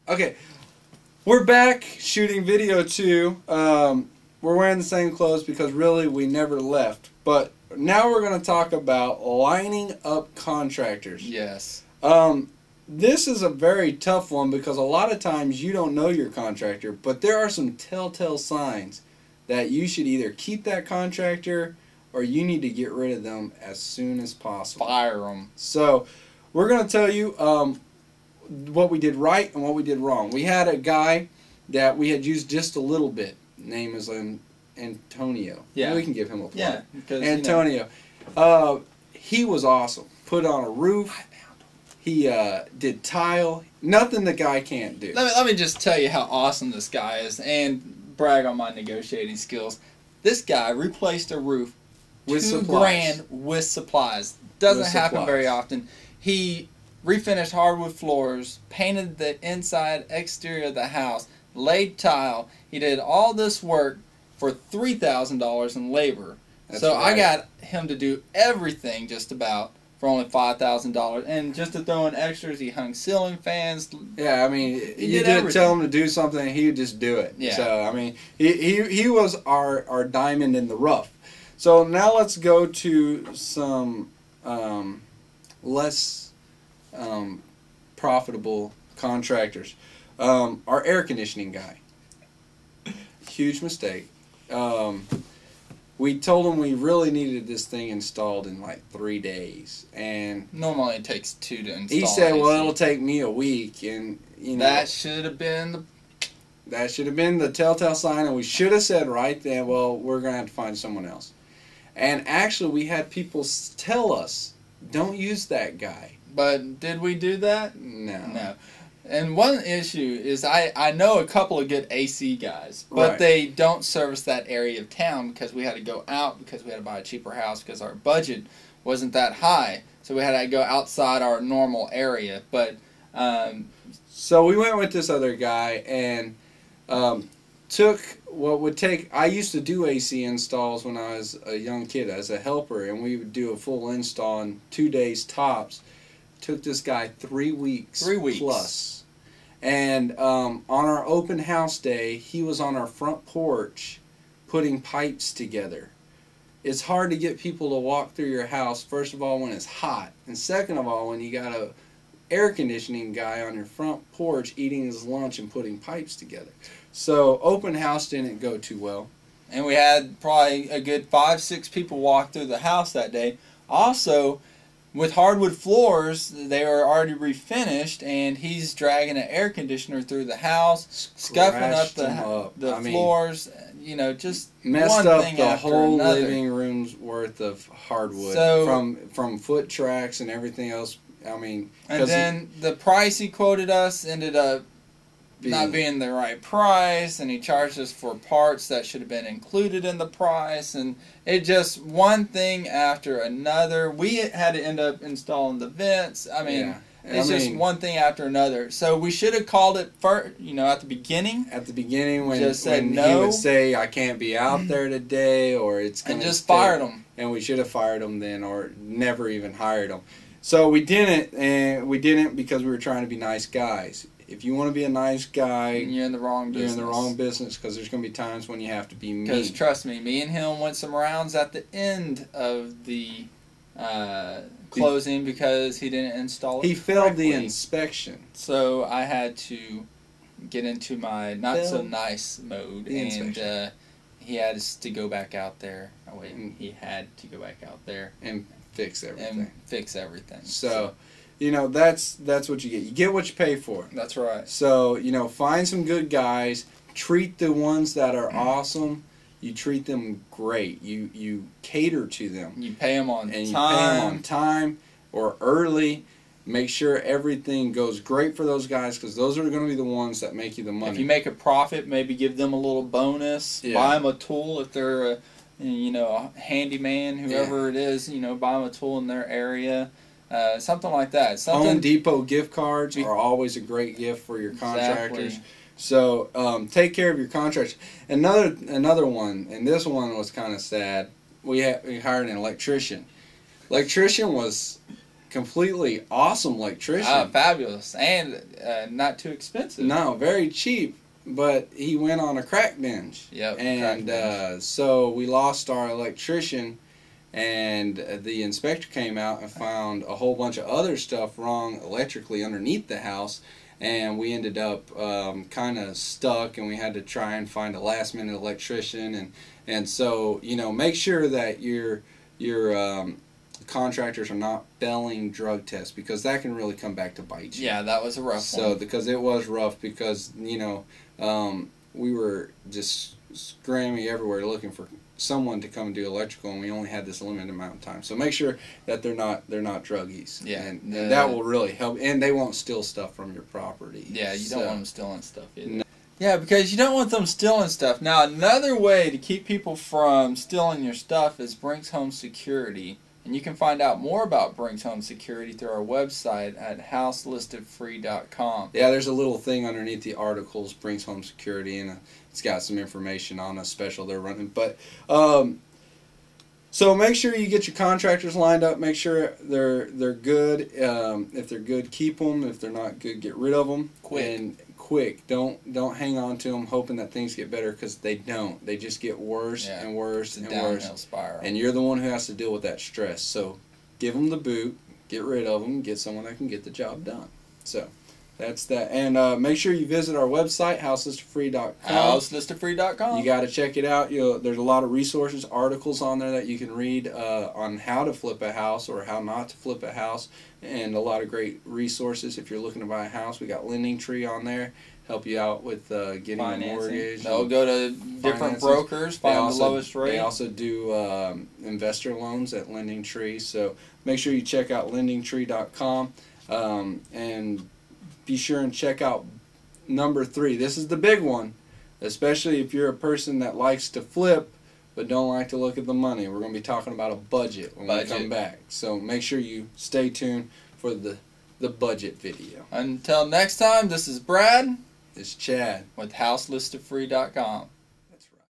Okay, we're back shooting video too. We're wearing the same clothes because really we never left. But now we're going to talk about lining up contractors. Yes. This is a very tough one because a lot of times you don't know your contractor, but there are some telltale signs that you should either keep that contractor or you need to get rid of them as soon as possible. Fire them. So we're going to tell you what we did right and what we did wrong. We had a guy that we had used just a little bit. Name is Antonio. Yeah. We can give him a plug. Yeah. Because, Antonio. He was awesome. Put on a roof. He did tile. Nothing the guy can't do. Let me just tell you how awesome this guy is and brag on my negotiating skills. This guy replaced a roof With $2 supplies. grand with supplies. Doesn't With happen supplies. very often. He refinished hardwood floors, painted the inside exterior of the house, laid tile. He did all this work for $3,000 in labor. That's so right. I got him to do everything just about for only $5,000. And just to throw in extras, he hung ceiling fans. Yeah, I mean, you did did tell him to do something, and he would just do it. Yeah. So I mean, he was our diamond in the rough. So now let's go to some less profitable contractors. Our air conditioning guy. Huge mistake. We told him we really needed this thing installed in like 3 days, and Normally it takes 2 to install. he said, "Well, AC. it'll take me a week," and you know That should have been the... that should have been the telltale sign, and we should have said right then, "Well, we're gonna have to find someone else." And actually, we had people tell us, "Don't use that guy." But did we do that? No. No. And one issue is I know a couple of good AC guys, but Right. they don't service that area of town because we had to go out because we had to buy a cheaper house because our budget wasn't that high. So we had to go outside our normal area. But So we went with this other guy and took what would take. I used to do AC installs when I was a young kid as a helper, and we would do a full install in 2 days tops. Took this guy 3 weeks. 3 weeks. Plus. And on our open house day, he was on our front porch putting pipes together. It's hard to get people to walk through your house, first of all, when it's hot. And second of all, when you got a air conditioning guy on your front porch eating his lunch and putting pipes together. So open house didn't go too well. and we had probably a good 5-6 people walk through the house that day. Also, with hardwood floors, they were already refinished, and he's dragging an air conditioner through the house, scuffing up the floors. You know, just messed one up thing the after whole another. living room's worth of hardwood, So- from foot tracks and everything else. I mean, And 'cause then the price he quoted us ended up not being the right price, and he charged us for parts that should have been included in the price, and it just one thing after another. We had to end up installing the vents. I mean, Yeah. it's just one thing after another. So we should have called it first, at the beginning, at the beginning when, Just said when he no. would say, "I can't be out there today," or "It's going and to just fired them. And we should have fired him then, or never even hired him. So we didn't, and we didn't because we were trying to be nice guys. If you want to be a nice guy, You're in the wrong business. you're in the wrong business, because there's going to be times when you have to be Because mean. trust me and him went some rounds at the end of the closing because he didn't install it He failed the correctly. inspection. So I had to get into my not so Failed nice mode, the and inspection. he had to go back out there. Oh wait, he had to go back out there And fix everything. and fix everything. So, that's what you get. You get what you pay for. That's right. So, find some good guys. Treat the ones that are awesome. You treat them great. You cater to them. You pay him on And time. you pay them on time or early. Make sure everything goes great for those guys, because those are going to be the ones that make you the money. If you make a profit, maybe give them a little bonus. Yeah. Buy them a tool if they're a handyman, whoever it is. Buy them a tool in their area. Something like that. Home Depot gift cards are always a great gift for your contractors. Exactly. So take care of your contractors. Another one, and this one was kind of sad. We hired an electrician. Electrician was completely awesome electrician. Fabulous, and not too expensive. No, very cheap. But he went on a crack binge. Yep. And so we lost our electrician, and the inspector came out and found a whole bunch of other stuff wrong electrically underneath the house, and we ended up kind of stuck, and we had to try and find a last minute electrician, and so make sure that your contractors are not failing drug tests, because that can really come back to bite you. Yeah, that was a rough one. So because it was rough, because we were just scrambling everywhere looking for someone to come and do electrical, and we only had this limited amount of time. So make sure that they're not druggies. Yeah, and that will really help. And they won't steal stuff from your property. Yeah, you don't want them stealing stuff either. No. Yeah, because you don't want them stealing stuff. Now, another way to keep people from stealing your stuff is Brinks Home Security. And you can find out more about Brinks Home Security through our website at houselistedfree.com. Yeah, there's a little thing underneath the articles, Brinks Home Security, and it's got some information on a special they're running. But so make sure you get your contractors lined up. Make sure they're good. If they're good, keep them. If they're not good, get rid of them. Quick. Don't hang on to them hoping that things get better, because they don't. They just get worse and worse and worse. Downhill spiral. And you're the one who has to deal with that stress. So give them the boot, get rid of them, get someone that can get the job done. So that's that. And make sure you visit our website, houselistedfree.com. Houselistedfree.com. You got to check it out. There's a lot of resources, articles on there that you can read on how to flip a house or how not to flip a house, and a lot of great resources if you're looking to buy a house. We got Lending Tree on there, help you out with getting financing. a mortgage. They'll go to different brokers, find the lowest rate. They also do investor loans at Lending Tree. So make sure you check out lendingtree.com, and be sure and check out number 3. This is the big one, especially if you're a person that likes to flip but don't like to look at the money. We're going to be talking about a budget when we come back. So make sure you stay tuned for the budget video. Until next time, this is Brad. It's Chad with houselistedfree.com.